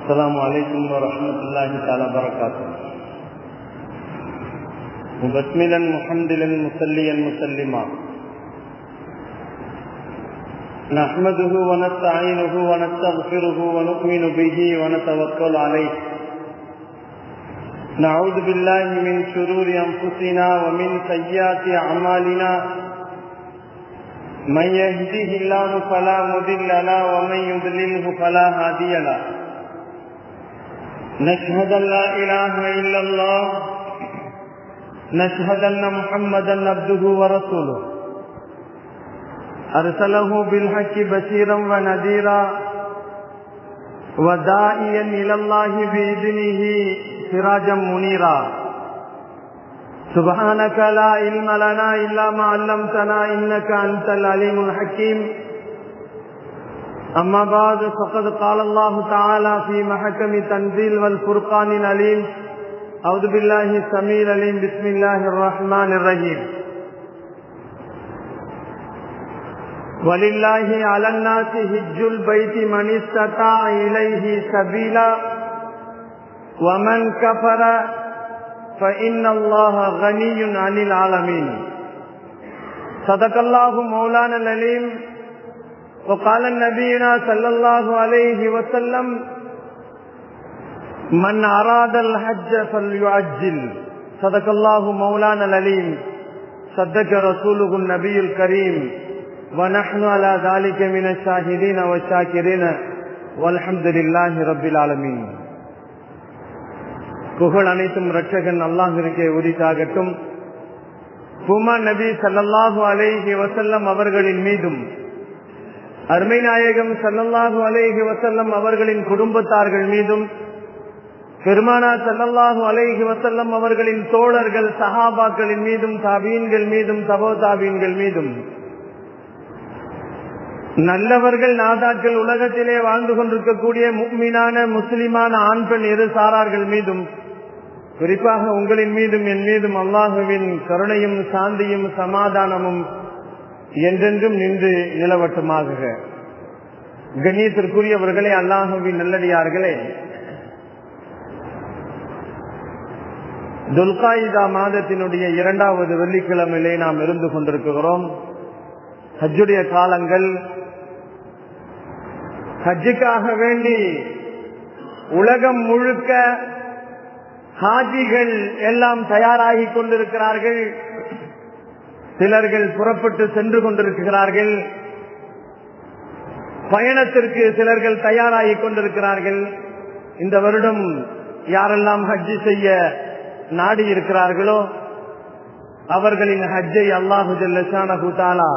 السلام عليكم ورحمة الله تعالى وبركاته. مبسملا محمدا مصليا مسلما نحمده ونستعينه ونستغفره ونؤمن به ونتوكل عليه. نعوذ بالله من شرور أنفسنا ومن سيئات أعمالنا. من يهده الله فلا مضل له ومن يضلله فلا هادي له. نشهد أن لا إله إلا الله. نشهد أن محمدا عبده ورسوله أرسله بالحق بشيرا ونذيرا وداعيا إلى الله بإذنه سراجا منيرا. سبحانك لا علم لنا إلا ما علمتنا إنك أنت العليم الحكيم. أما بعد فقد قال الله تعالى في محكم تنزيل والفرقان العليم. أعوذ بالله السميع العليم. بسم الله الرحمن الرحيم. ولله على الناس حج البيت من استطاع إليه سبيلا ومن كفر فإن الله غني عن العالمين. صدق الله مولانا العليم. وقال نبينا صلى الله عليه وسلم من أراد الحج فليعجل. صدق الله مولانا العليم. صدق رسوله النبي الكريم. ونحن على ذلك من الشاهدين والشاكرين والحمد لله رب العالمين. புகழ் அனைத்தும் இரட்சகன் அல்லாஹ்விற்கே உரித்தாகட்டும். பூமா நபி ஸல்லல்லாஹு அலைஹி வஸல்லம் அவர்களின் மீதும் அருமை நாயகம் ஸல்லல்லாஹு அலைஹி வஸல்லம் அவர்களின் குடும்பத்தார்கள் மீதும் பெருமானார் ஸல்லல்லாஹு அலைஹி வஸல்லம் அவர்களின் தோழர்கள் சஹாபாக்களின் மீதும் தாபீன்கள் மீதும் தபோ தாபீன்கள் மீதும் நல்லவர்கள் நாதாக்கள் உலகத்திலே வாழ்ந்து கொண்டிருக்கக்கூடிய முஃமினான முஸ்லிமான ஆண் பெண் இரு சாரார்கள் மீதும் குறிப்பாக உங்களின் மீதும் என் மீதும் அல்லாஹுவின் கருணையும் சாந்தியும் சமாதானமும் என்றென்றும் நின்று நிலவட்டுமாக. கண்ணியத்திற்குரியவர்களே, அல்லாஹுவின் நல்லடியார்களே, துல்காயிதா மாதத்தினுடைய 2வது வெள்ளிக்கிழமையிலே நாம் இருந்து கொண்டிருக்கிறோம். ஹஜ்ஜுடைய காலங்கள். ஹஜ்ஜுக்காக வேண்டி உலகம் முழுக்க ஹாஜிகள் எல்லாம் தயாராகி கொண்டிருக்கிறார்கள். சிலர்கள் புறப்பட்டு சென்று கொண்டிருக்கிறார்கள். பயணத்திற்கு சிலர்கள் தயாராகி கொண்டிருக்கிறார்கள். இந்த வருடம் யாரெல்லாம் ஹஜ்ஜு செய்ய நாடி இருக்கிறார்களோ அவர்களின் ஹஜ்ஜை அல்லாஹு ஜல்ல ஷானஹு தஆலா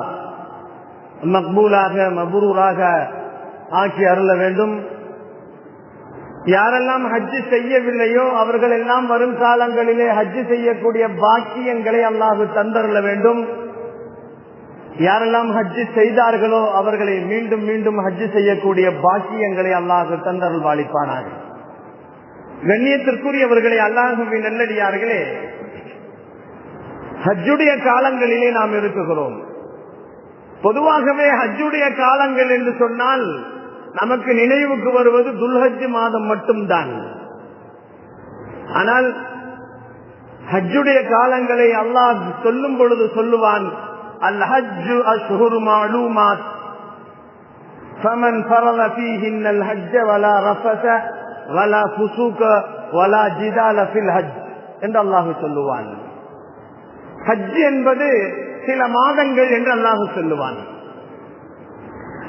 மக்பூலாக மப்ரூராக ஆக்கி அருள வேண்டும். யாரெல்லாம் ஹஜ்ஜு செய்யவில்லையோ அவர்கள் எல்லாம் வரும் காலங்களிலே ஹஜ்ஜு செய்யக்கூடிய பாக்கியங்களை அல்லாஹ் தந்தருள வேண்டும். யாரெல்லாம் ஹஜ்ஜு செய்தார்களோ அவர்களை மீண்டும் மீண்டும் ஹஜ்ஜு செய்யக்கூடிய பாக்கியங்களை அல்லாஹ் தந்தருள் வாழிப்பானாக. கண்ணியத்திற்குரியவர்களே, அல்லாஹுவின் நல்லடியார்களே, ஹஜ்ஜுடைய காலங்களிலே நாம் இருக்கிறோம். பொதுவாகவே ஹஜ்ஜுடைய காலங்கள் என்று சொன்னால் நமக்கு நினைவுக்கு வருவது துல்ஹஜ் மாதம் மட்டும்தான். ஆனால் ஹஜ்ஜுடைய காலங்களை அல்லாஹ் சொல்லும் பொழுது சொல்லுவான், அல் ஹஜ்ஜு அஷ்ஹுரு மஅலூமாத் ஃபமன் ஃபரத ஃபீஹின்னல் ஹஜ்ஜ வலா ரஃபஸ வலா ஃபுசூக வலா ஜிதால ஃபில் ஹஜ் என்று அல்லாஹ் சொல்லுவான். ஹஜ் என்பது சில மாதங்கள் என்று அல்லாஹ் சொல்லுவான்.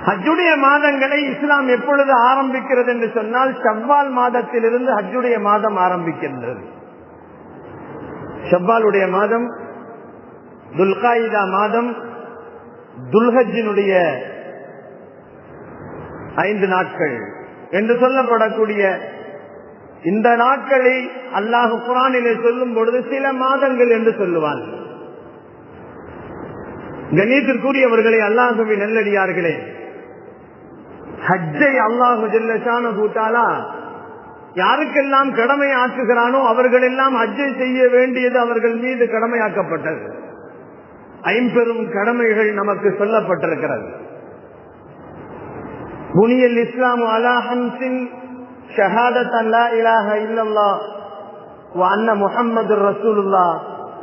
ஹஜ்ஜுடைய மாதங்களை இஸ்லாம் எப்பொழுது ஆரம்பிக்கிறது என்று சொன்னால் ஷவ்வால் மாதத்திலிருந்து ஹஜ்ஜுடைய மாதம் ஆரம்பிக்கின்றது. ஷவ்வாலுடைய மாதம், துல்காயிதா மாதம், துல்ஹஜ்ஜினுடைய 5 நாட்கள் என்று சொல்லப்படக்கூடிய இந்த நாட்களை அல்லாஹ் குர்ஆனிலே சொல்லும் பொழுது சில மாதங்கள் என்று சொல்லுவான். கண்ணியத்திற்குரியவர்களே, அல்லாஹுவின் நல்லடியார்களே, ஹஜ்ஜை அல்லாஹு ஜல்ல ஷானஹு தஆலா யாருக்கெல்லாம் கடமை ஆக்குகிறானோ அவர்கள் எல்லாம் ஹஜ்ஜை செய்ய வேண்டியது அவர்கள் மீது கடமையாக்கப்பட்டது. 5 கடமைகள் நமக்கு சொல்லப்பட்டிருக்கிறது. புனியல் இஸ்லாம் அலா ஹம்சின் ஷஹாதத் லா இலாஹ இல்லல்லாஹ் வ அன்ன முஹம்மதுர் ரசூலுல்லாஹ்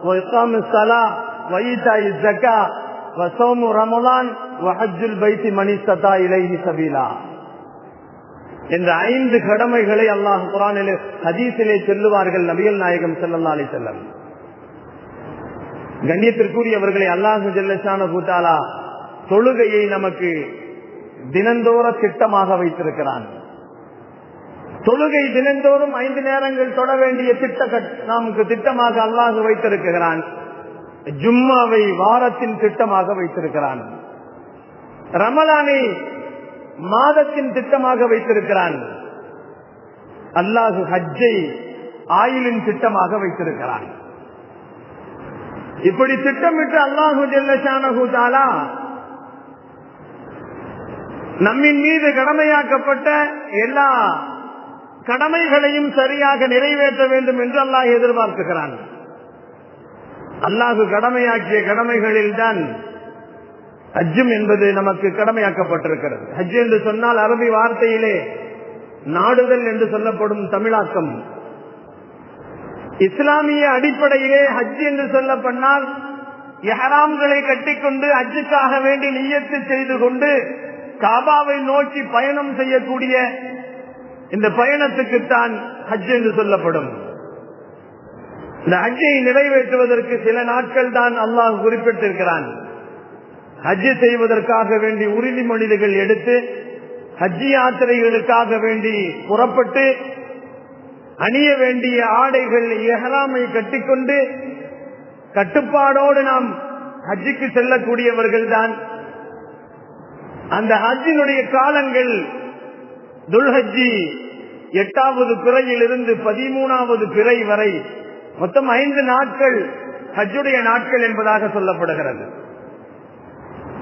வ இகாமிஸ் ஸலாஹ் வ ஈதாயிஸ் ஸகாத் வ ஸௌமு ரமலான் வ ஹஜ்ஜுல் பைத்தி மன் இஸ்ததா இலைஹி சபீலா என்ற 5 கடமைகளை அல்லாஹ் குர்ஆனிலே ஹதீஸிலே சொல்லுவார்கள் நபிகள் நாயகம் ஸல்லல்லாஹு அலைஹி வஸல்லம். கண்ணியத்திற்குரியவர்களை அல்லாஹ் ஜல்ல ஷானஹு தஆலா தொழுகையை நமக்கு தினந்தோற திட்டமாக வைத்திருக்கிறான். தொழுகை தினந்தோறும் 5 நேரங்கள் தொட வேண்டிய நமக்கு திட்டமாக அல்லாஹ் வைத்திருக்கிறான். ஜும்மாவை வாரத்தின் திட்டமாக வைத்திருக்கிறான். ரமலானை மாதத்தின் திட்டமாக வைத்திருக்கிறான். அல்லாஹ் ஹஜ்ஜை ஆயுளின் திட்டமாக வைத்திருக்கிறான். இப்படி திட்டமிட்டு அல்லாஹு ஜல்ல ஷானஹு தஆலா நம்மின் மீது கடமையாக்கப்பட்ட எல்லா கடமைகளையும் சரியாக நிறைவேற்ற வேண்டும் என்று அல்லாஹ் எதிர்பார்க்கிறான். அல்லாஹ் கடமையாக்கிய கடமைகளில் தான் ஹஜ்ஜும் என்பது நமக்கு கடமையாக்கப்பட்டிருக்கிறது. ஹஜ் என்று சொன்னால் அரபி வார்த்தையிலே நாடுதல் என்று சொல்லப்படும் தமிழாக்கம். இஸ்லாமிய அடிப்படையிலே ஹஜ் என்று சொல்லப்பட்டால் இஹ்ராம்களை கட்டிக்கொண்டு ஹஜ்ஜுக்காக வேண்டி நிய்யத்து செய்து கொண்டு காபாவை நோக்கி பயணம் செய்யக்கூடிய இந்த பயணத்துக்குத்தான் ஹஜ் என்று சொல்லப்படும். இந்த ஹஜ்ஜை நிறைவேற்றுவதற்கு சில நாட்கள் தான் அல்லாஹ் குறிப்பிட்டிருக்கிறான். ஹஜ் செய்வதற்காக வேண்டி உறுதிமொழிகள் எடுத்து ஹஜ் யாத்திரைகளுக்காக வேண்டி புறப்பட்டு அணிய வேண்டிய ஆடைகள் இஹ்ராமை கட்டிக்கொண்டு கட்டுப்பாடோடு நாம் ஹஜ்ஜுக்கு செல்லக்கூடியவர்கள் தான். அந்த ஹஜ்ஜினுடைய காலங்கள் துல்ஹஜ்ஜி 8வது பிறையிலிருந்து 13வது பிறை வரை மொத்தம் 5 நாட்கள் ஹஜ்ஜுடைய நாட்கள் என்பதாக சொல்லப்படுகிறது.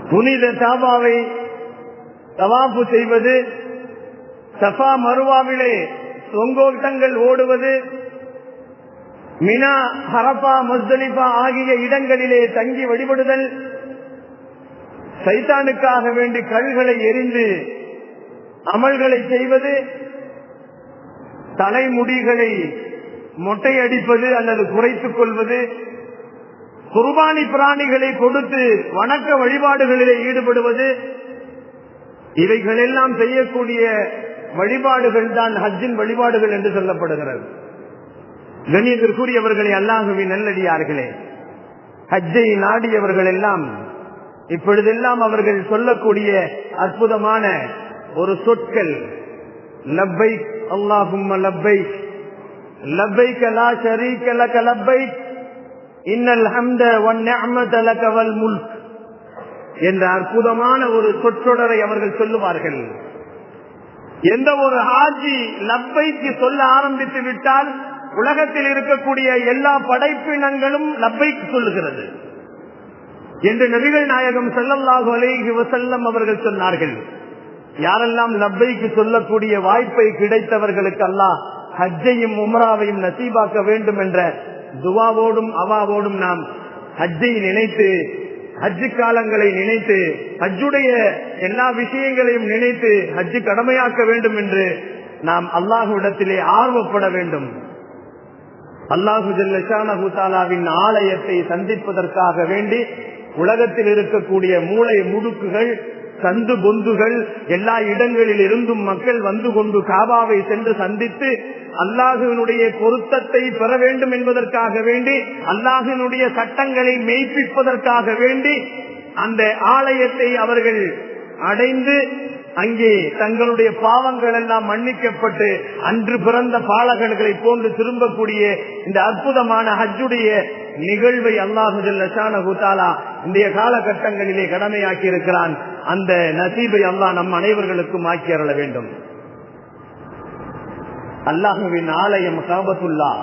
புனித காபாவை தவாஃப் செய்வது, சஃபா மருவாவிலே தொங்கோட்டங்கள் ஓடுவது, மினா ஹரபா முஸ்தலிஃபா ஆகிய இடங்களிலே தங்கி வழிபடுதல், சைத்தானுக்காக வேண்டி கல்களை எரிந்து அமல்களை செய்வது, தலைமுடிகளை மொட்டையடிப்பது அல்லது குறைத்துக் கொள்வது, குர்பானி பிராணிகளை கொடுத்து வணக்க வழிபாடுகளிலே ஈடுபடுவது, இவைகள் எல்லாம் செய்யக்கூடிய வழிபாடுகள் தான் ஹஜ்ஜின் வழிபாடுகள் என்று சொல்லப்படுகிறது. கண்ணியத்திற்குரியவர்களே, அல்லாஹ்வின் நல்லடியார்களே, ஹஜ்ஜை நாடியவர்கள் எல்லாம் இப்பொழுதெல்லாம் அவர்கள் சொல்லக்கூடிய அற்புதமான ஒரு சொற்கள் லப்பைக் அல்லாஹும்ம லப்பைக் லப்பைக லா ஷரீக லக லப்பைக் இன்னல் ஹம்த வன் நிஅமத லக வல் முல்க் என்ற அற்புதமான ஒரு சொற்றொடரை அவர்கள் சொல்லுவார்கள். எந்த ஒரு ஹாஜி லப்பைக்கு சொல்ல ஆரம்பித்து விட்டால் உலகத்தில் இருக்கக்கூடிய எல்லா படைப்பினங்களும் லப்பைக்கு சொல்லுகிறது என்று நபிகள் நாயகம் ஸல்லல்லாஹு அலைஹி வஸல்லம் அவர்கள் சொன்னார்கள். யாரெல்லாம் லப்பைக்கு சொல்லக்கூடிய வாய்ப்பை கிடைத்தவர்களுக்கு அல்லாஹ் ஹஜ்ஜையும் உம்ராவையும் நசீபாக்க வேண்டும் என்ற துவாவோடும் அவாவோடும் நாம் ஹஜ்ஜை நினைத்து, ஹஜ்ஜு காலங்களை நினைத்து, ஹஜ்ஜுடைய எல்லா விஷயங்களையும் நினைத்து ஹஜ்ஜு கடமையாக்க வேண்டும் என்று நாம் அல்லாஹ்விடத்திலே ஆர்வப்பட வேண்டும். அல்லாஹு ஜல்ல ஷானஹு தஆலாவின் ஆலயத்தை சந்திப்பதற்காக வேண்டி உலகத்தில் இருக்கக்கூடிய மூளை முடுக்குகள், சந்து பொந்துகள் எல்லா இடங்களில் இருந்தும் மக்கள் வந்து கொண்டு காபாவை சென்று சந்தித்து அல்லாஹ்வினுடைய பொருத்தத்தை பெற வேண்டும் என்பதற்காக வேண்டி, அல்லாஹ்வினுடைய சட்டங்களை மெய்ப்பிப்பதற்காக வேண்டி அந்த ஆலயத்தை அவர்கள் அடைந்து அங்கே தங்களுடைய பாவங்கள் எல்லாம் மன்னிக்கப்பட்டு அன்று பிறந்த பாலகர்களை போன்று திரும்பக்கூடிய இந்த அற்புதமான ஹஜ்ஜுடைய நிகழ்வை அல்லாஹு ஜல்ல ஷானஹு தஆலா இன்றைய காலகட்டங்களிலே கடமையாக்கி இருக்கிறான். அந்த நசீபை அல்லாஹ் நம் அனைவர்களுக்கும் ஆக்கி அருள வேண்டும். அல்லாஹுவின் ஆலயம் காபத்துல்லாஹ்,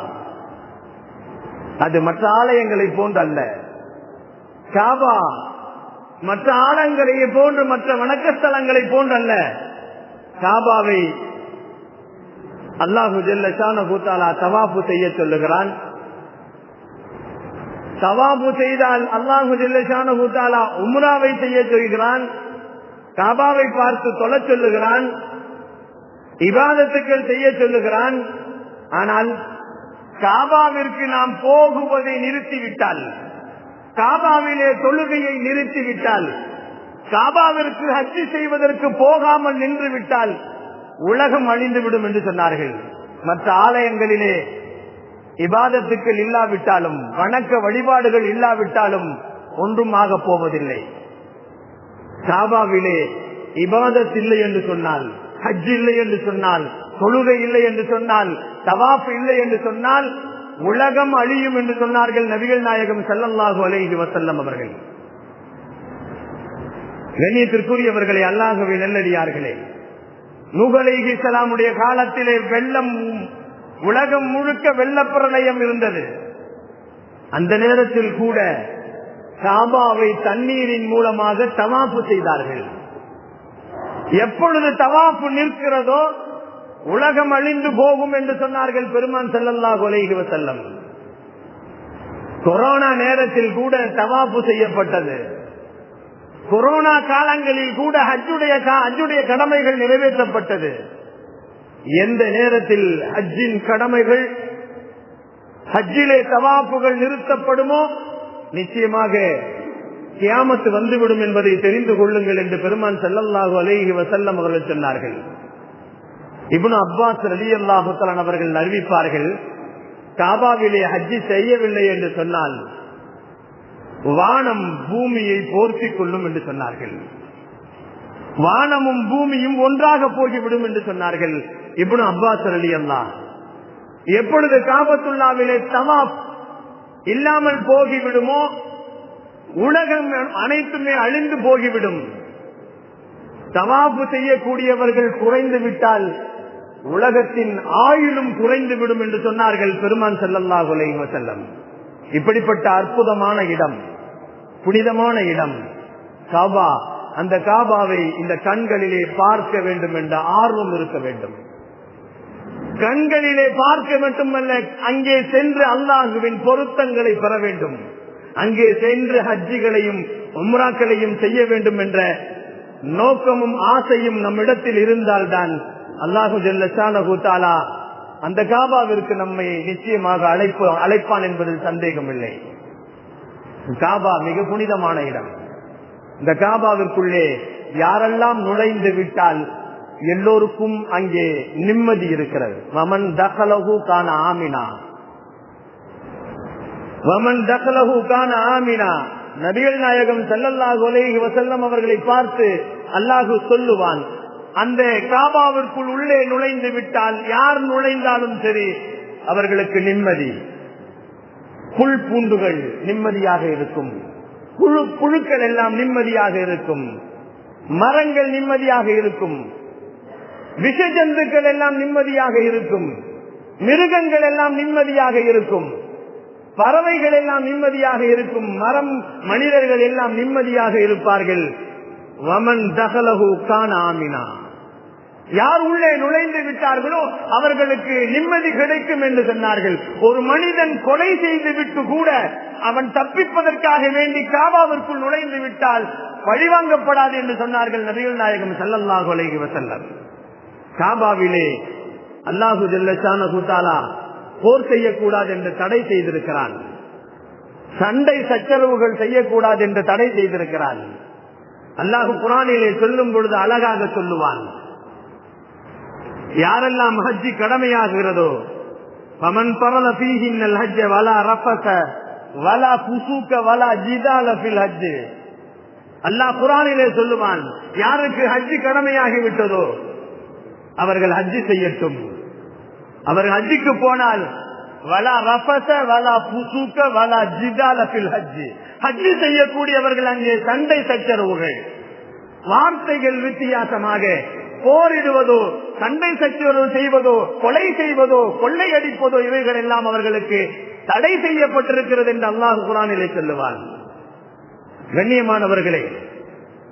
அது மற்ற ஆலயங்களை போன்று அல்ல. காபா மற்ற ஆலயங்களை போன்று, மற்ற வணக்கஸ்தலங்களை போன்று அல்ல. காபாவை அல்லாஹு ஜல்ல ஷானஹு தஆலா தவாஃப் செய்ய சொல்லுகிறான். தவாஃப் செய்தால் அல்லாஹு ஜல்ல ஷானஹு தஆலா உம்ராவை செய்ய சொல்கிறான். காபாவை பார்த்து தொழ சொல்லுகிறான். இபாதத்துக்கள் செய்ய சொல்லுகிறான். ஆனால் காபாவிற்கு நாம் போகுவதை நிறுத்திவிட்டால், காபாவிலே தொழுகையை நிறுத்திவிட்டால், காபாவிற்கு ஹஜ் செய்வதற்கு போகாமல் நின்று விட்டால் உலகம் அழிந்துவிடும் என்று சொன்னார்கள். மற்ற ஆலயங்களிலே இபாதத்துக்கள் இல்லாவிட்டாலும், வணக்க வழிபாடுகள் இல்லாவிட்டாலும் ஒன்றும் ஆக போவதில்லை. காபாவிலே இபாதத் இல்லை என்று சொன்னால், ஹஜ் இல்லை என்று சொன்னால், தொழுகை இல்லை என்று சொன்னால், தவாஃப் இல்லை என்று சொன்னால் உலகம் அழியும் என்று சொன்னார்கள் நபிகள் நாயகம் ஸல்லல்லாஹு அலைஹி வஸல்லம் அவர்கள். கண்ணியத்திற்குரியவர்களே, அல்லாஹ்வின் நல்லடியார்களே, நூஹ் அலைஹிஸ்ஸலாமுடைய காலத்திலே வெள்ளம், உலகம் முழுக்க வெள்ளப்பிரளயம் இருந்தது. அந்த நேரத்தில் கூட காபாவை தண்ணீரின் மூலமாக தவாஃப் செய்தார்கள். எப்பொழுது தவாஃப் நிற்கிறதோ உலகம் அழிந்து போகும் என்று சொன்னார்கள் பெருமான் ஸல்லல்லாஹு அலைஹி வஸல்லம். கொரோனா நேரத்தில் கூட தவாஃப் செய்யப்பட்டது. கொரோனா காலங்களில் கூட ஹஜ்ஜுடைய கடமைகள் நிறைவேற்றப்பட்டது. எந்த நேரத்தில் ஹஜ்ஜின் கடமைகள், ஹஜ்ஜிலே தவாஃபுகள் நிறுத்தப்படுமோ நிச்சயமாக கியாமத்து வந்துவிடும் என்பதை தெரிந்து கொள்ளுங்கள் என்று பெருமான் ஸல்லல்லாஹு அலைஹி வஸல்லம் அவர்கள் சொன்னார்கள். இப்னு அப்பாஸ் ரலியல்லாஹு தஆலா அவர்கள் அறிவிப்பார்கள், காபாவிலே ஹஜ் செய்யவில்லை என்று சொன்னால் வானம் பூமியை போர்த்திக் கொள்ளும் என்று சொன்னார்கள். வானமும் பூமியும் ஒன்றாக போய்விடும் என்று சொன்னார்கள் இப்னு அப்பாஸ் ரலியல்லாஹு. எப்பொழுது காபத்துல்லாவிலே தவாஃப் இல்லாமல் போகிவிடுமோ உலகம் அனைத்துமே அழிந்து போகிவிடும். தவாஃப் செய்யக்கூடியவர்கள் குறைந்து விட்டால் உலகத்தின் ஆயுளும் குறைந்து விடும் என்று சொன்னார்கள் பெருமான் ஸல்லல்லாஹு அலைஹி வஸல்லம். இப்படிப்பட்ட அற்புதமான இடம், புனிதமான இடம் காபா. அந்த காபாவை இந்த கண்களிலே பார்க்க வேண்டும் என்ற ஆர்வம் இருக்க வேண்டும். கண்களிலே பார்க்க மட்டுமல்ல, அங்கே சென்று அல்லாஹ்வின் பொருத்தங்களை பெற வேண்டும். அங்கே சென்று ஹஜ்ஜிகளையும் உம்ராக்களையும் செய்ய வேண்டும் என்ற நோக்கமும் ஆசையும் நம்மிடத்தில் இருந்தால்தான் அல்லாஹு ஜல்ல ஷானஹு தஆலா அந்த காபாவிற்கு நம்மை நிச்சயமாக அழைப்பான் என்பதில் சந்தேகம் இல்லை. காபா மிக புனிதமான இடம். இந்த காபாவிற்குள்ளே யாரெல்லாம் நுழைந்து விட்டால் எல்லோருக்கும் அங்கே நிம்மதி இருக்கிறது. வமன் தகலஹு கான ஆமினா, வமன் தகலஹு கான ஆமினா. நபிகள் நாயகம் ஸல்லல்லாஹு அலைஹி வஸல்லம் அவர்களை பார்த்து அல்லாஹு சொல்லுவான், அந்த காபாவிற்குள் உள்ளே நுழைந்து விட்டால் யார் நுழைந்தாலும் சரி அவர்களுக்கு நிம்மதி. புல் பூண்டுகள் நிம்மதியாக இருக்கும், புழுக்கள் எல்லாம் நிம்மதியாக இருக்கும், மரங்கள் நிம்மதியாக இருக்கும், விஷ ஜந்துக்கள் எல்லாம் நிம்மதியாக இருக்கும், மிருகங்கள் எல்லாம் நிம்மதியாக இருக்கும், பறவைகள் எல்லாம் நிம்மதியாக இருக்கும், மனிதர்கள் எல்லாம் நிம்மதியாக இருப்பார்கள். வமன் தகலஹு கான ஆமினா. யார் உள்ளே நுழைந்து விட்டார்களோ அவர்களுக்கு நிம்மதி கிடைக்கும் என்று சொன்னார்கள். ஒரு மனிதன் கொலை செய்து விட்டு கூட அவன் தப்பிப்பதற்காக வேண்டி காபாவிற்குள் நுழைந்து விட்டால் பழிவாங்கப்படாது என்று சொன்னார்கள் நபிகள் நாயகம் ஸல்லல்லாஹு அலைஹி வஸல்லம். காபாவிலே அல்லாஹு ஜல்ல ஷானஹு தஆலா போர் செய்யக்கூடாது என்று தடை செய்திருக்கிறான். சண்டை சச்சரவுகள் செய்யக்கூடாது என்று தடை செய்திருக்கிறான். அல்லாஹு குர்ஆனிலே சொல்லும் பொழுது அழகாக சொல்லுவான், யாரெல்லாம் ஹஜ் கடமையாகிறதோ ஃபமன் ஃபரல ஃபீஹின்னல் ஹஜ்ஜ வலா ரஃபஸ வலா ஃபுசூக வலா ஜிதால ஃபில் ஹஜ். அல்லாஹ் குர்ஆனிலே சொல்லுவான், யாருக்கு ஹஜ் கடமையாகி விட்டதோ அவர்கள் ஹஜ் செய்யட்டும். அவர்கள் ஹஜ்ஜுக்கு போனால் வலா ரஃபஸ வலா ஃபுசூக வலா ஜிதால ஃபில் ஹஜ். ஹஜ் செய்யக்கூடியவர்கள் அங்கே சண்டை சச்சரவுகள், வார்த்தைகள் வித்தியாசமாக போரிடுவதோ, சண்டை சச்சரவு செய்வதோ, கொலை செய்வதோ, கொள்ளையடிப்பதோ இவைகள் எல்லாம் அவர்களுக்கு தடை செய்யப்பட்டிருக்கிறது என்று அல்லாஹ் குர்ஆனிலே சொல்லுவான். கண்ணியமானவர்களே,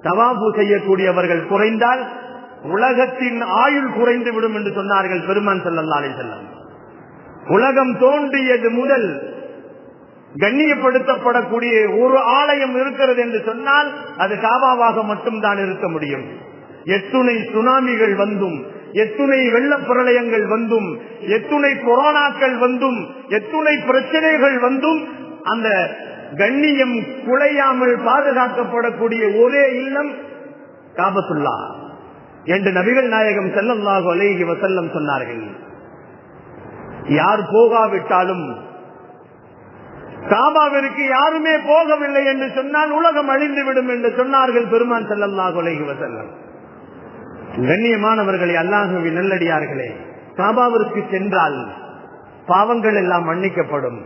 தவாஃப் செய்யக்கூடியவர்கள் குறைந்தால் உலகத்தின் ஆயுள் குறைந்து விடும் என்று சொன்னார்கள் பெருமான் ஸல்லல்லாஹு அலைஹி வஸல்லம். உலகம் தோன்றியது முதல் கண்ணியப்படுத்தப்படக்கூடிய ஒரு ஆலயம் இருக்கிறது என்று சொன்னால் அது காபாவாக மட்டும்தான் இருக்க முடியும். எத்துணை சுனாமிகள் வந்தும், எத்துணை வெள்ளப் பிரளயங்கள் வந்தும், எத்துணை கொரோனாக்கள் வந்தும், எத்துணை பிரச்சனைகள் வந்தும் அந்த கண்ணியம் குலையாமல் பாதுகாக்கப்படக்கூடிய ஒரே இல்லம் காபத்துல்லாஹ் என்று நபிகள் நாயகம் ஸல்லல்லாஹு அலைஹி வஸல்லம் சொன்னார்கள். யார் போகாவிட்டாலும், காபாவிற்கு யாருமே போகவில்லை என்று சொன்னால் உலகம் அழிந்துவிடும் என்று சொன்னார்கள் பெருமான் ஸல்லல்லாஹு அலைஹி வஸல்லம். கண்ணியமானவர்களே, அல்லாஹ்வின் நல்லடியார்களே, காபாவிற்கு சென்றால் பாவங்கள் எல்லாம் மன்னிக்கப்படும்.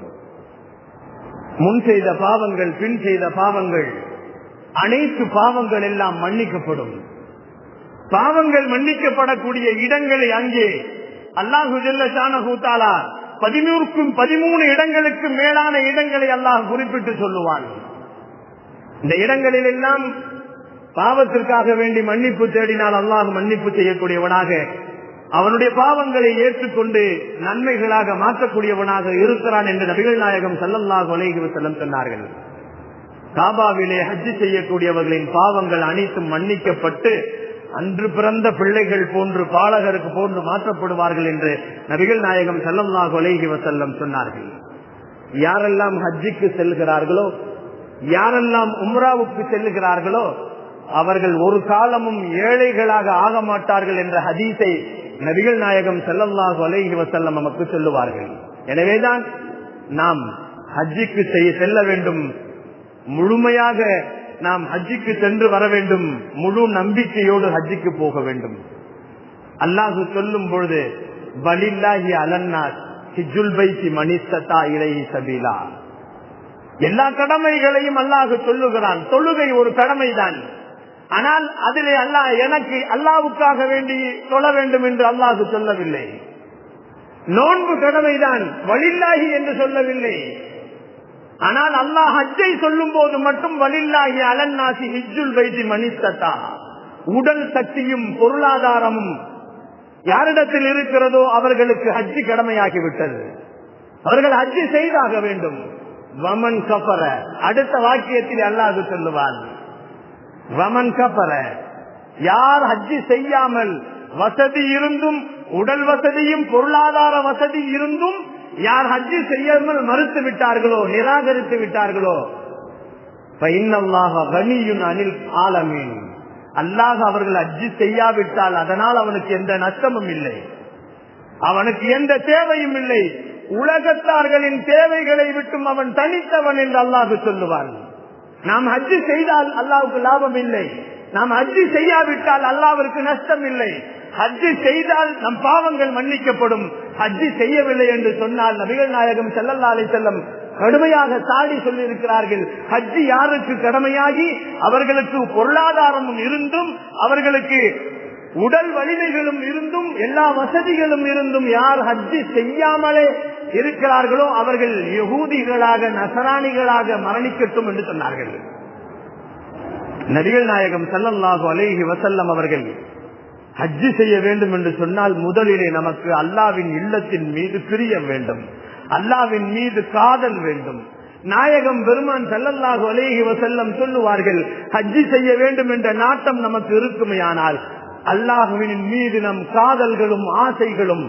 முன் செய்த பாவங்கள், பின் செய்த பாவங்கள், அனைத்து பாவங்கள் எல்லாம் மன்னிக்கப்படும். பாவங்கள் மன்னிக்கப்படக்கூடிய இடங்களை அங்கே அல்லாஹு ஜல்ல ஷானஹு தஆலா 13 இடங்களுக்கு மேலான இடங்களை அல்லாஹ் குறிப்பிட்டு சொல்லுவான். இந்த இடங்களில் எல்லாம் பாவத்திற்காக வேண்டி மன்னிப்பு தேடினால் அல்லாஹ் மன்னிப்பு செய்யக்கூடியவனாக, அவனுடைய பாவங்களை ஏற்றுக்கொண்டு நன்மைகளாக மாற்றக்கூடியவனாக இருக்கிறான் என்று நபிகள் நாயகம் ஸல்லல்லாஹு அலைஹி வஸல்லம் சொன்னார்கள். காபாவிலே ஹஜ் செய்யக்கூடியவர்களின் பாவங்கள் அனைத்தும் மன்னிக்கப்பட்டு அன்று பிறந்த பிள்ளைகள் போன்று, பாலகருக்கு போன்று மாற்றப்படுவார்கள் என்று நபிகள் நாயகம் ஸல்லல்லாஹு அலைஹி வஸல்லம் சொன்னார்கள். யாரெல்லாம் ஹஜ்ஜுக்கு செல்கிறார்களோ, யாரெல்லாம் உம்ராவுக்கு செல்லுகிறார்களோ அவர்கள் ஒரு காலமும் ஏழைகளாக ஆக மாட்டார்கள் என்ற ஹதீஸை நபிகள் நாயகம் ஸல்லல்லாஹு அலைஹி வஸல்லம் நமக்கு சொல்லுவார்கள். எனவேதான் நாம் ஹஜ்ஜுக்கு செல்ல வேண்டும், முழுமையாக நாம் ஹஜ்ஜுக்கு சென்று வர வேண்டும், முழு நம்பிக்கையோடு ஹஜ்ஜுக்கு போக வேண்டும். அல்லாஹ் சொல்லும் பொழுது வலில்லாஹி அலன்னாஸ் ஹிஜ்ஜுல் பைத்தி மனிஸ்ததா இலைஹி சபீலா, எல்லா கடமைகளையும் அல்லாஹ் சொல்லுகிறான். தொழுகை ஒரு கடமைதான், ஆனால் அதிலே அல்லாஹ் எனக்கு அல்லாஹ்வுக்காக வேண்டி தொழ வேண்டும் என்று அல்லாஹ் சொல்லவில்லை. நோன்பு கடமைதான், வலில்லாஹி என்று சொல்லவில்லை. ஆனால் அல்லாஹ் ஹஜ்ஜை சொல்லும் போது மட்டும் வலில்லாஹி அலன்னாசி ஹிஜ்ஜுல் பைத்தி மனிஸ்ததா, உடல் சக்தியும் பொருளாதாரமும் யாரிடத்தில் இருக்கிறதோ அவர்களுக்கு ஹஜ்ஜி கடமையாகிவிட்டது. அவர்கள் ஹஜ்ஜி செய்தாக வேண்டும். வமன் கஃபர, அடுத்த வாக்கியத்தில் அல்லாஹ் சொல்லுவான், வமன் கஃபர, யார் ஹஜ்ஜி செய்யாமல் வசதி இருந்தும், உடல் வசதியும் பொருளாதார வசதி இருந்தும் யார் ஹஜ்ஜி செய்யாமல் மறுத்து விட்டார்களோ, நிராகரித்து விட்டார்களோ, அனில் ஆலமீன், அல்லாஹ் அவர்கள் ஹஜ்ஜி செய்யாவிட்டால் அதனால் அவனுக்கு எந்த நஷ்டமும் இல்லை, அவனுக்கு எந்த தேவையும் இல்லை, உலகத்தார்களின் தேவைகளை விட்டும் அவன் தனித்தவன் என்று அல்லாஹ் சொல்லுவான். நாம் ஹஜ்ஜி செய்தால் அல்லாஹ்வுக்கு லாபம் இல்லை, நாம் ஹஜ்ஜி செய்யாவிட்டால் அல்லாஹ்விற்கு நஷ்டம் இல்லை. ஹஜ்ஜி செய்தால் நம் பாவங்கள் மன்னிக்கப்படும். ஹஜ்ஜி செய்யவில்லை என்று சொன்னால் நபிகள் நாயகம் ஸல்லல்லாஹு அலைஹி வஸல்லம் கடுமையாக சாடி சொல்லி இருக்கிறார்கள். ஹஜ்ஜி யாருக்கு கடமையாகி அவர்களுக்கு பொருளாதாரமும் இருந்தும், அவர்களுக்கு உடல் வலிமைகளும் இருந்தும், எல்லா வசதிகளும் இருந்தும் யார் ஹஜ்ஜி செய்யாமலே இருக்கிறார்களோ அவர்கள் யகூதிகளாக, நசராணிகளாக மரணிக்கட்டும் என்று சொன்னார்கள். நபிகள் நாயகம் ஸல்லல்லாஹு அலைஹி வஸல்லம் அவர்கள் ஹஜ்ஜி செய்ய வேண்டும் என்று சொன்னால் முதலிலே நமக்கு அல்லாஹ்வின் இல்லத்தின் மீது பிரியம் வேண்டும், அல்லாஹ்வின் மீது காதல் வேண்டும். நாயகம் பெருமான் ஸல்லல்லாஹு அலைஹி வஸல்லம் சொல்லுவார்கள், ஹஜ்ஜி செய்ய வேண்டும் என்ற நாட்டம் நமக்கு இருக்குமையானால் அல்லாஹ்வின் மீது நம் காதல்களும் ஆசைகளும்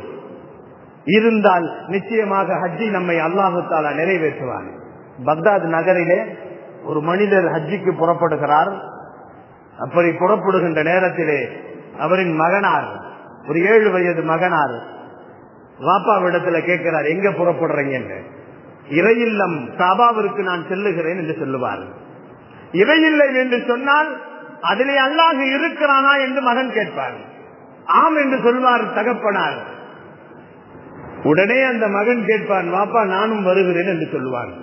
இருந்தால் நிச்சயமாக ஹஜ்ஜி நம்மை அல்லாஹு தஆலா நிறைவேற்றுவார். பக்தாத் நகரிலே ஒரு மனிதர் ஹஜ்ஜிக்கு புறப்படுகிறார். அப்படி புறப்படுகின்ற நேரத்திலே அவரின் மகனார், ஒரு 7 வயது மகனார், வாப்பாவிடத்துல கேட்கிறார், எங்க புறப்படுறீங்க? இறையில்லம் காபாவிற்கு நான் செல்லுகிறேன் என்று சொல்லுவார். இறையில்லை என்று சொன்னால் அதிலே அல்லாஹ் இருக்கிறானா என்று மகன் கேட்பார். ஆம் என்று சொல்வார் தகப்பனார். உடனே அந்த மகன் கேட்பான், வாப்பா நானும் வருகிறேன் என்று சொல்லுவான்.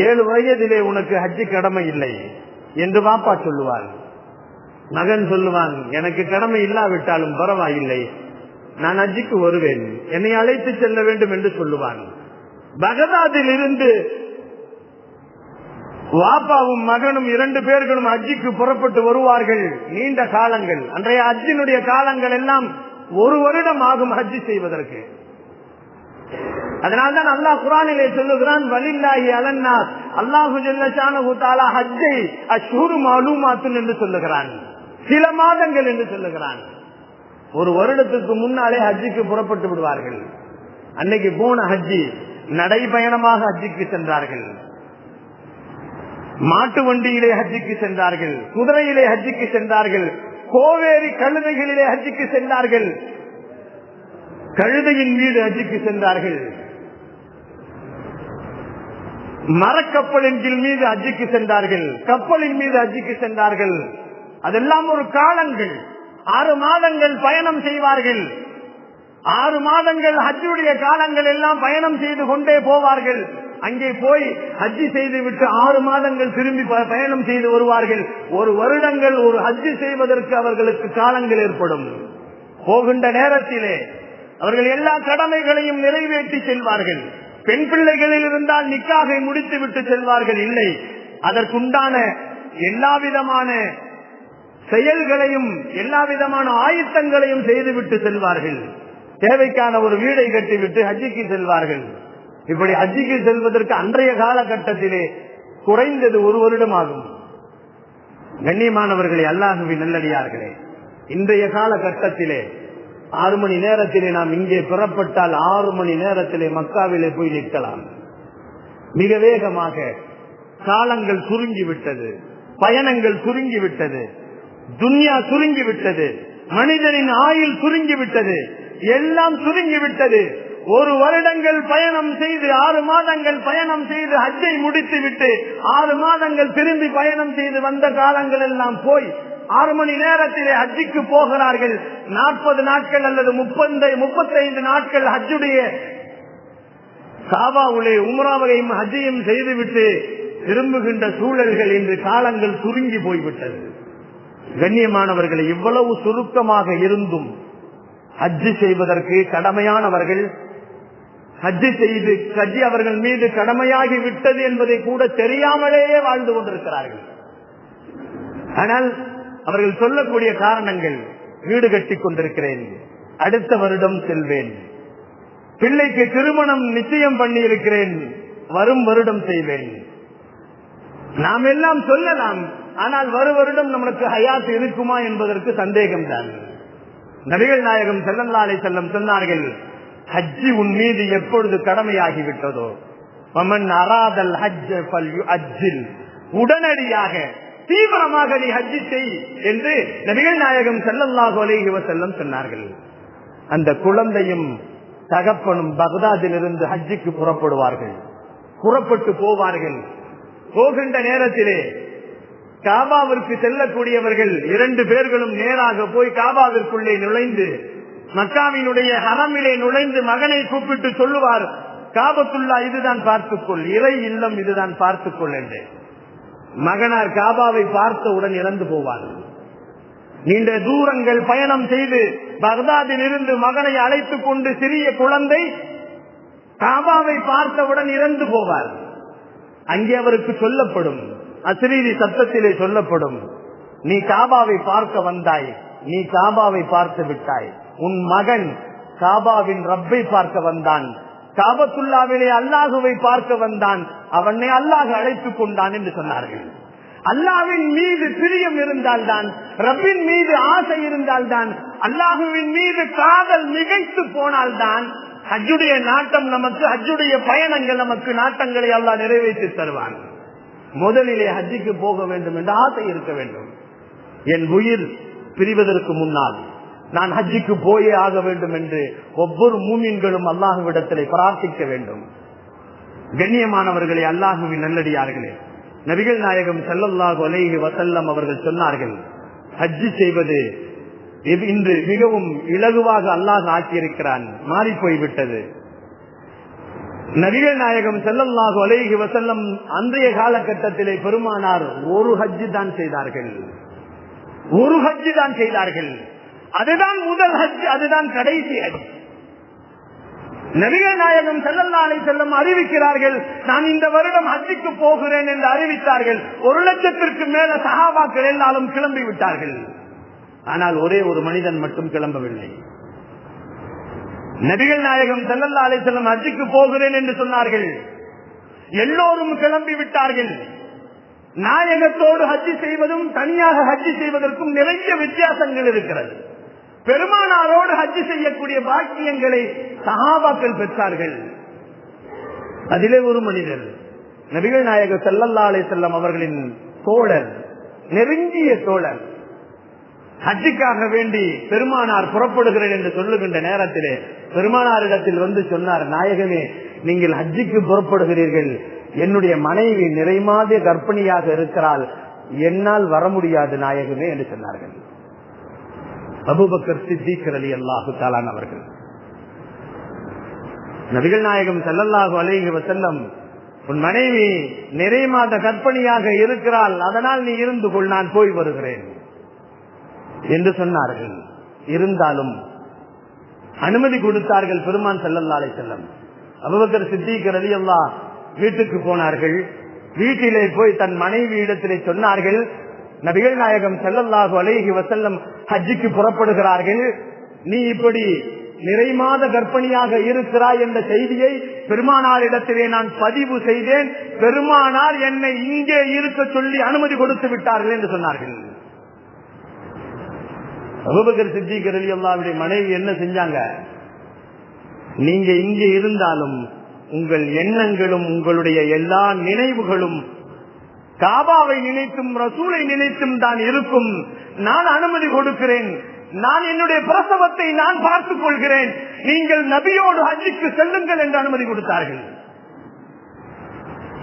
7 வயதிலே உனக்கு ஹஜ்ஜி கடமை இல்லை என்று வாப்பா சொல்லுவார். மகன் சொல்லுவான், எனக்கு கடமை இல்லாவிட்டாலும் பரவாயில்லை, நான் ஹஜ்ஜிக்கு வருவேன், என்னை அழைத்து செல்ல வேண்டும் என்று சொல்லுவான். பகதாதில் இருந்து வாப்பாவும் மகனும் 2 பேர்களும் ஹஜ்ஜிக்கு புறப்பட்டு வருவார்கள். நீண்ட காலங்கள், அன்றைய ஹஜ்ஜினுடைய காலங்கள் எல்லாம் 1 வருடம் ஆகும் ஹஜ்ஜி செய்வதற்கு. அதனால்தான் அல்லாஹ் குர்ஆனிலே சொல்லுகிறான், வலில்லாஹி அலன்னாஸ், அல்லாஹு ஜல்ல ஷானஹு தஆலா ஹஜ்ஜை அஷ்ஹுரு மாலூமாத்துன் என்று சொல்லுகிறான், சில மாதங்கள் என்று சொல்லுகிறான். ஒரு வருடத்துக்கு முன்னாலே ஹஜ்ஜுக்கு புறப்பட்டு விடுவார்கள். அன்னைக்கு போன ஹஜ்ஜி நடைபயணமாக ஹஜ்ஜுக்கு சென்றார்கள். மாட்டு வண்டியிலே ஹஜ்ஜுக்கு சென்றார்கள், குதிரையிலே ஹஜ்ஜுக்கு சென்றார்கள், கோவேரி கழுதைகளிலே ஹஜ்ஜுக்கு சென்றார்கள், கழுதையின் மீது ஹஜ்ஜுக்கு சென்றார்கள், மரக்கப்பலின் மீது ஹஜ்ஜுக்கு சென்றார்கள், கப்பலின் மீது ஹஜ்ஜுக்கு சென்றார்கள். அதெல்லாம் ஒரு காலங்கள். 6 மாதங்கள் பயணம் செய்வார்கள். 6 மாதங்கள் ஹஜ்ஜுடைய காலங்கள் எல்லாம் பயணம் செய்து கொண்டே போவார்கள். அங்கே போய் ஹஜ்ஜி செய்து விட்டு 6 மாதங்கள் திரும்பி பயணம் செய்து வருவார்கள். ஒரு வருடங்கள் ஒரு ஹஜ்ஜி செய்வதற்கு அவர்களுக்கு காலங்கள் ஏற்படும். போகின்ற நேரத்திலே அவர்கள் எல்லா கடமைகளையும் நிறைவேற்றி செல்வார்கள். பெண் பிள்ளைகளில் இருந்தால் நிக்காகை முடித்து விட்டு செல்வார்கள். இல்லை, அதற்குண்டான எல்லா விதமான செயல்களையும் எல்லா விதமான ஆயத்தங்களையும் செய்துவிட்டு செல்வார்கள். தேவைக்கான ஒரு வீடை கட்டிவிட்டு ஹஜ்ஜிக்கு செல்வார்கள். இப்படி ஹஜ்ஜிக்கு செல்வதற்கு அன்றைய காலகட்டத்திலே குறைந்தது 1 வருடம் ஆகும். கண்ணியமானவர்களே, அல்லாஹ்வின் நல்லடியார்களே, இன்றைய காலகட்டத்திலே 6 மணி நேரத்திலே நாம் இங்கே புறப்பட்டால் 6 மணி நேரத்திலே மக்காவிலே போய் நிற்கலாம். மிக வேகமாக காலங்கள் சுருங்கிவிட்டது, பயணங்கள் சுருங்கிவிட்டது, துன்யா சுருங்கிவிட்டது, மனிதனின் ஆயுள் சுருங்கிவிட்டது, எல்லாம் சுருங்கிவிட்டது. 1 வருடங்கள் பயணம் செய்து 6 மாதங்கள் பயணம் செய்து ஹஜ்ஜை முடித்து விட்டு 6 மாதங்கள் திரும்பி பயணம் செய்து வந்த காலங்கள் எல்லாம் போய் 6 மணி நேரத்திலே ஹஜ்ஜுக்கு போகிறார்கள். 40 நாட்கள் அல்லது 35 நாட்கள் ஹஜ்ஜுடைய காபாவுலே உம்ராவையும் ஹஜ்ஜையும் செய்துவிட்டு திரும்புகின்ற சூழல்கள் இன்று காலங்கள் சுருங்கி போய்விட்டது. கண்ணியமானவர்களை, இவ்வளவு சுருக்கமாக இருந்தும் ஹஜ்ஜி செய்வதற்கு கடமையானவர்கள் ஹஜ்ஜி அவர்கள் மீது கடமையாகி விட்டது என்பதை கூட தெரியாமலேயே வாழ்ந்து கொண்டிருக்கிறார்கள். ஆனால் அவர்கள் சொல்லக்கூடிய காரணங்கள், வீடு கட்டிக் கொண்டிருக்கிறேன், அடுத்த வருடம் செல்வேன், பிள்ளைக்கு திருமணம் நிச்சயம் பண்ணி இருக்கிறேன், வரும் வருடம் செய்வேன். நாம் எல்லாம் சொல்லலாம், ஆனால் வருடம் நமக்கு ஹயாத் இருக்குமா என்பதற்கு சந்தேகம்தான். நபிகள் நாயகம் ஸல்லல்லாஹு அலைஹி வஸல்லம் சொன்னார்கள், ஹஜ்ஜி உன் மீது எப்பொழுது கடமையாகிவிட்டதோ வமன் அராதல் ஹஜ்ஜ ஃபல்யுஅஜ்ஜில், உடனடியாக தீவிரமாக நீ ஹஜ்ஜி செய் என்று நபிகள் நாயகம் ஸல்லல்லாஹு அலைஹி வஸல்லம் சொன்னார்கள். அந்த குழந்தையும் தகப்பனும் பக்தாதிலிருந்து ஹஜ்ஜிக்கு புறப்படுவார்கள். புறப்பட்டு போவார்கள். போகின்ற நேரத்திலே காபாவிற்கு செல்லக்கூடியவர்கள் 2 பேர்களும் நேராக போய் காபாவிற்குள்ளே நுழைந்து மக்காவினுடைய ஹரமிலே நுழைந்து மகனை கூப்பிட்டு சொல்லுவார், காபத்துல்லா இதுதான் பார்த்துக்கொள், இறை இல்லம் இதுதான் பார்த்துக்கொள் என்று. மகனார் காபாவை பார்த்தவுடன் இறந்து போவார். நீண்ட தூரங்கள் பயணம் செய்து பக்தாதில் இருந்து மகனை அழைத்துக் கொண்டு சிறிய குழந்தை காபாவை பார்த்தவுடன் இறந்து போவார். அங்கே அவருக்கு சொல்லப்படும், அஸ்ரீரி சத்தத்திலே சொல்லப்படும், நீ காபாவை பார்க்க வந்தாய், நீ காபாவை பார்த்து விட்டாய். உன் மகன் காபாவின் ரப்பை பார்க்க வந்தான், காபத்துல்லாவிலே அல்லாஹுவை பார்க்க வந்தான், அவனை அல்லாஹ் அழைத்துக் கொண்டான் என்று சொன்னார்கள். அல்லாஹ்வின் மீது பிரியம் இருந்தால்தான், ரப்பின் மீது ஆசை இருந்தால்தான், அல்லாஹுவின் மீது காதல் மிகைத்து போனால்தான் ஹஜ்ஜுடைய நாட்டம் நமக்கு, ஹஜ்ஜுடைய பயணங்கள் நமக்கு நாட்டங்களை அல்லாஹ் நிறைவேற்றி தருவான். முதலிலே ஹஜ்ஜுக்கு போக வேண்டும் என்ற ஆசை இருக்க வேண்டும். என் உயிர் பிரிவதற்கு முன்னால் நான் ஹஜ்ஜுக்கு போயே ஆக வேண்டும் என்று ஒவ்வொரு மூமின்களும் அல்லாஹுவிடத்திலே பிரார்த்திக்க வேண்டும். கண்ணியமானவர்களே, அல்லாஹுவின் நல்லடியார்களே, நபிகள் நாயகம் ஸல்லல்லாஹு அலைஹி வஸல்லம் அவர்கள் சொன்னார்கள், ஹஜ்ஜி செய்வது இன்று மிகவும் இலகுவாக அல்லாஹ் ஆக்கியிருக்கிறான், மாறி போய்விட்டது. நபிகள் நாயகம் ஸல்லல்லாஹு அலைஹி வஸல்லம் அன்றைய காலகட்டத்திலே பெருமானார் ஒரு ஹஜ்ஜி தான் செய்தார்கள். ஒரு ஹஜ்ஜி தான் செய்தார்கள். அதுதான் முதல் ஹஜ், அதுதான் கடைசி ஹஜ். நபிகள் நாயகம் ஸல்லல்லாஹு அலைஹி வஸல்லம் அறிவிக்கிறார்கள், நான் இந்த வருடம் ஹஜ்ஜுக்கு போகிறேன் என்று அறிவித்தார்கள். 1,00,000க்கு மேல சஹாபாக்கள் எல்லாரும் கிளம்பி விட்டார்கள். ஆனால் ஒரே ஒரு மனிதன் மட்டும் கிளம்பவில்லை. நபிகள் நாயகம் ஸல்லல்லாஹு அலைஹி வஸல்லம் ஹஜ்ஜுக்கு போகிறேன் என்று சொன்னார்கள். எல்லோரும் கிளம்பி விட்டார்கள். நாயகத்தோடு ஹஜ்ஜி செய்வதும் தனியாக ஹஜ்ஜி செய்வதற்கும் நிறைய வித்தியாசங்கள் இருக்கிறது. பெருமானாரோடு ஹஜ் செய்யக்கூடிய பாக்கியங்களை சஹாபாக்கள் பெற்றார்கள். அதிலே ஒரு மனிதர் நபிகள் நாயகம் ஸல்லல்லாஹு அலைஹி வஸல்லம் அவர்களின் தோழர், நெருங்கிய தோழர், ஹஜ்ஜுக்காக வேண்டி பெருமானார் புறப்படுகிறேன் என்று சொல்லுகின்ற நேரத்திலே பெருமானாரிடத்தில் வந்து சொன்னார், நாயகமே, நீங்கள் ஹஜ்ஜுக்கு புறப்படுகிறீர்கள், என்னுடைய மனைவி நிறைமாத கர்ப்பிணியாக இருக்கிறாள், என்னால் வர முடியாது நாயகமே என்று சொன்னார்கள். அபூபக்கர் சித்திக் ரலியல்லாஹு தஆலா அவர்கள் நபிகள் நாயகம் ஸல்லல்லாஹு அலைஹி வஸல்லம், உன் மனைவி நிறைமாத கர்ப்பிணியாக இருக்கிறாள், அதனால் நீ இருந்து கொள், நான் போய் வருகிறேன் என்று சொன்னார்கள். இருந்தாலும் அனுமதி கொடுத்தார்கள் பெருமான் ஸல்லல்லாஹு அலைஹி வஸல்லம். அபூபக்கர் சித்திக் ரலியல்லாஹு வீட்டுக்கு போனார்கள். வீட்டிலே போய் தன் மனைவி இடத்திலே சொன்னார்கள், நபிகள் நாயகம் ஸல்லல்லாஹு அலைஹி வஸல்லம் ஹஜ்ஜுக்கு புறப்படுகிறார்கள், நீ இப்படி நிறைமாத கர்ப்பிணியாக இருக்கிறாய் என்ற செய்தியை பெருமானாரிடத்திலே நான் பதிவு செய்தேன், பெருமானார் என்னை இங்கே இருக்க சொல்லி அனுமதி கொடுத்து விட்டார்கள் என்று சொன்னார்கள். அபூபக்கர் சித்திக் ரலியல்லாஹுடைய மனைவி என்ன செஞ்சாங்க, நீங்க இங்கே இருந்தாலும் உங்கள் எண்ணங்களும் உங்களுடைய எல்லா நினைவுகளும் காபாவை நினைத்தும் ரசூலை நினைத்தும் தான் இருக்கும், நான் அனுமதி கொடுக்கிறேன், நான் என்னுடைய பிரசவத்தை நான் பார்த்துக் கொள்கிறேன், நீங்கள் நபியோடு ஹஜ்ஜுக்கு செல்லுங்கள் என்று அனுமதி கொடுத்தார்கள்.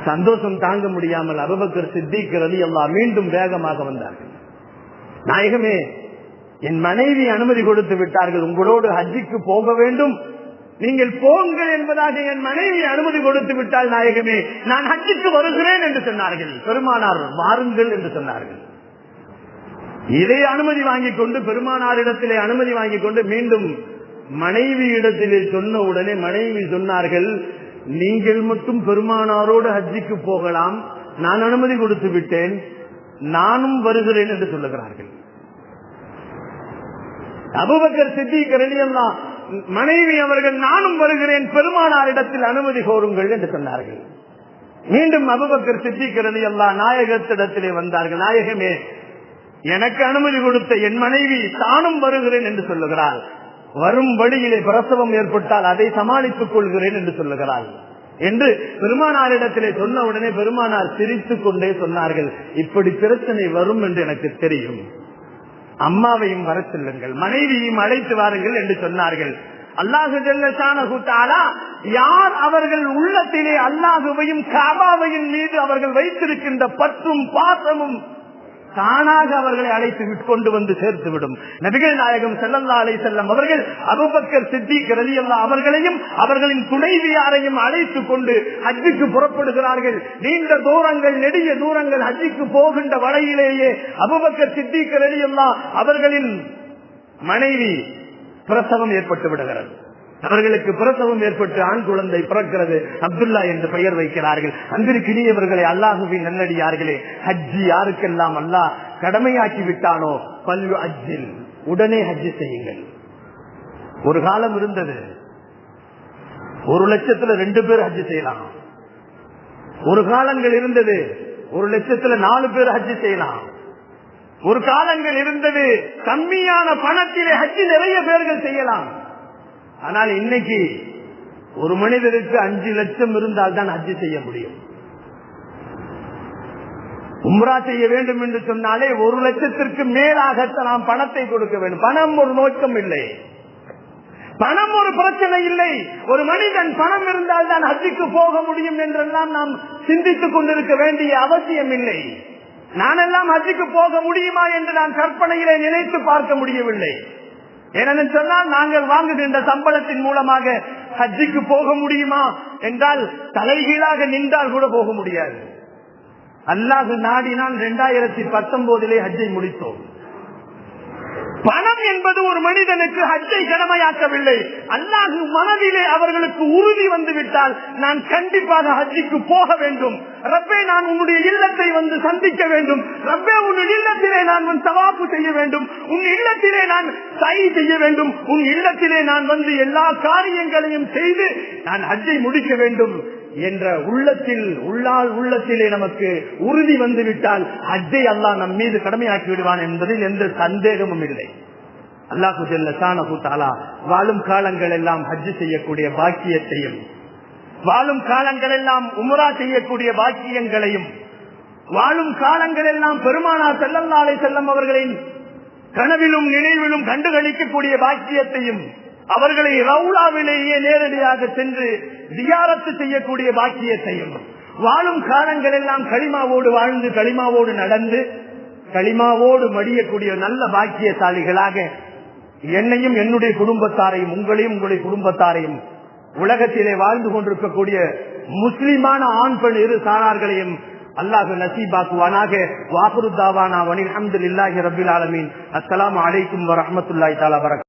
சந்தோஷம் தாங்க முடியாமல் அபூபக்கர் சித்திக் ரலியல்லாஹு மீண்டும் வேகமாக வந்தார்கள். நாயகமே, என் மனைவி அனுமதி கொடுத்து விட்டார்கள், உங்களோடு ஹஜ்ஜுக்கு போக வேண்டும், நீங்கள் போங்கள் என்பதாக என் மனைவி அனுமதி கொடுத்து விட்டால் நாயகமே, நான் ஹஜ்ஜுக்கு வருகிறேன் என்று சொன்னார்கள். பெருமானார் வாருங்கள் என்று சொன்னார்கள். இதை அனுமதி வாங்கிக் கொண்டு பெருமானாரிடத்திலே அனுமதி வாங்கிக் கொண்டு மீண்டும் மனைவி இடத்திலே சொன்ன உடனே மனைவி சொன்னார்கள், நீங்கள் மட்டும் பெருமானாரோடு ஹஜ்ஜுக்கு போகலாம், நான் அனுமதி கொடுத்து விட்டேன், நானும் வருகிறேன் என்று சொல்லுகிறார்கள். அபூபக்கர் சித்திக் ரலியல்லாஹு மனைவி அவர்கள், நானும் வருகிறேன், பெருமானாரிடத்தில் அனுமதி கோருங்கள் என்று சொன்னார்கள். மீண்டும் அபூபக்கர் சித்திக் ரலியல்லாஹு நாயகத்திடத்திலே வந்தார்கள். நாயகமே, எனக்கு அனுமதி கொடுத்த என் மனைவி தானும் வருகிறேன் என்று சொல்லுகிறாள், வரும் வழியிலே பிரசவம் ஏற்பட்டால் அதை சமாளித்துக் கொள்கிறேன் என்று சொல்லுகிறாள் என்று பெருமானாரிடத்திலே சொன்ன உடனே பெருமானார் சிரித்துக் கொண்டே சொன்னார்கள், இப்படி பிரச்சனை வரும் என்று எனக்கு தெரியும், அம்மாவையும் வர செல்லுங்கள், மனைவியையும் அழைத்து வாருங்கள் என்று சொன்னார்கள். அல்லாஹு ஜல்ல ஷானஹு தஆலா யார் அவர்கள் உள்ளத்திலே அல்லாஹுவையும் காபாவையும் மீது அவர்கள் வைத்திருக்கின்ற பற்றும் பாசமும் தானாக அவர்களை அழைத்து கொண்டு வந்து சேர்த்து விடும். நபிகள் நாயகம் ஸல்லல்லாஹு அலைஹி வஸல்லம் அவர்கள் அபூபக்கர் சித்திக் ரலியல்லாஹு அவர்களையும் அவர்களின் துணைவியாரையும் அழைத்து கொண்டு ஹஜ்ஜுக்கு புறப்படுகிறார்கள். நீண்ட தூரங்கள், நெடிய தூரங்கள் ஹஜ்ஜுக்கு போகின்ற வழியிலேயே அபூபக்கர் சித்திக் ரலியல்லாஹு அவர்களின் மனைவி பிரசவம் ஏற்பட்டு விடுகிறது. அவர்களுக்கு பிரசவம் ஏற்பட்டு ஆண் குழந்தை பிறக்கிறது. அப்துல்லா என்று பெயர் வைக்கிறார்கள். அன்பிற்கினியவர்களே, அல்லாஹுவின் நல்லடியார்களே, ஹஜ்ஜி யாருக்கெல்லாம் அல்லாஹ் கடமையாக்கி விட்டானோ பல்லு ஹஜ்ஜில் உடனே ஹஜ்ஜி செய்யுங்கள். ஒரு காலம் இருந்தது, 1,00,000 2 பேர் ஹஜ்ஜி செய்யலாம். ஒரு காலங்கள் இருந்தது 1,00,000 4 பேர் ஹஜ்ஜி செய்யலாம். ஒரு காலங்கள் இருந்தது கம்மியான பணத்திலே ஹஜ்ஜி நிறைய பேர்கள் செய்யலாம். ஆனால் இன்னைக்கு ஒரு மனிதருக்கு 5 லட்சம் இருந்தால் தான் ஹஜ்ஜி செய்ய முடியும். உம்ரா செய்ய வேண்டும் என்று சொன்னாலே 1 லட்சத்திற்கு மேலாக நாம் பணத்தை கொடுக்க வேண்டும். பணம் ஒரு நோக்கம் இல்லை, பணம் ஒரு பிரச்சனை இல்லை. ஒரு மனிதன் பணம் இருந்தால் தான் ஹஜ்ஜுக்கு போக முடியும் என்றெல்லாம் நாம் சிந்தித்துக் கொண்டிருக்க வேண்டிய அவசியம் இல்லை. நானெல்லாம் ஹஜ்ஜுக்கு போக முடியுமா என்று நான் கற்பனையிலே நினைத்து பார்க்க முடியவில்லை. ஏனென்று சொன்னால் நாங்கள் வாங்குகின்ற சம்பளத்தின் மூலமாக ஹஜ்ஜுக்கு போக முடியுமா என்றால் தலைகீழாக நின்றால் கூட போக முடியாது. அல்லாஹ் நாடினால் 2019 ஹஜ்ஜை முடித்தோம். பணம் என்பது ஒரு மனிதனுக்கு ஹஜ்ஜை கடமையாக்கவில்லை. அல்லாஹ் மனதிலே அவர்களுக்கு உறுதி வந்து விட்டால் நான் கண்டிப்பாக ஹஜ்ஜுக்கு போக வேண்டும், ரப்பே நான் உன்னுடைய இல்லத்தை வந்து சந்திக்க வேண்டும், ரப்பே உன் இல்லத்திலே நான் தவாப்பு செய்ய வேண்டும், உன் இல்லத்திலே நான் சை செய்ய வேண்டும், உன் இல்லத்திலே நான் வந்து எல்லா காரியங்களையும் செய்து நான் ஹஜ்ஜை முடிக்க வேண்டும் என்ற உள்ளத்திலே நமக்கு உறுதி வந்துவிட்டால் ஹஜ்ஜை அல்லாஹ் நம் மீது கடமையாக்கி விடுவான் என்பதில் எந்த சந்தேகமும் இல்லை. அல்லாஹு ஜல்ல ஷானஹு தஆலா வாழும் காலங்கள் எல்லாம் ஹஜ் செய்யக்கூடிய பாக்கியத்தையும், வாழும் காலங்கள் எல்லாம் உம்ரா செய்யக்கூடிய பாக்கியங்களையும், வாழும் காலங்கள் எல்லாம் பெருமானார் ஸல்லல்லாஹு அலைஹி வஸல்லம் அவர்களின் கனவிலும் நினைவிலும் கண்டுகளிக்கக்கூடிய பாக்கியத்தையும், அவர்களை ரவுலாவிலேயே நேரடியாக சென்று ஜியாரத்து செய்யக்கூடிய பாக்கியத்தையும், வாழும் காலங்கள் எல்லாம் களிமாவோடு வாழ்ந்து களிமாவோடு நடந்து களிமாவோடு மடியக்கூடிய நல்ல பாக்கியசாலிகளாக என்னையும் என்னுடைய குடும்பத்தாரையும் உங்களையும் உங்களுடைய குடும்பத்தாரையும் உலகத்திலே வாழ்ந்து கொண்டிருக்கக்கூடிய முஸ்லிமான ஆண் பெண் இரு சாரார்களையும் அல்லாஹ் நசீபாக்குவானாக. வாஹிரு தாவானா வனில் ஹம்துலில்லாஹி ரப்பில் ஆலமீன். அஸ்ஸலாமு அலைக்கும் வரஹ்மத்துல்லாஹி தஆலா வபரகாத்துஹு.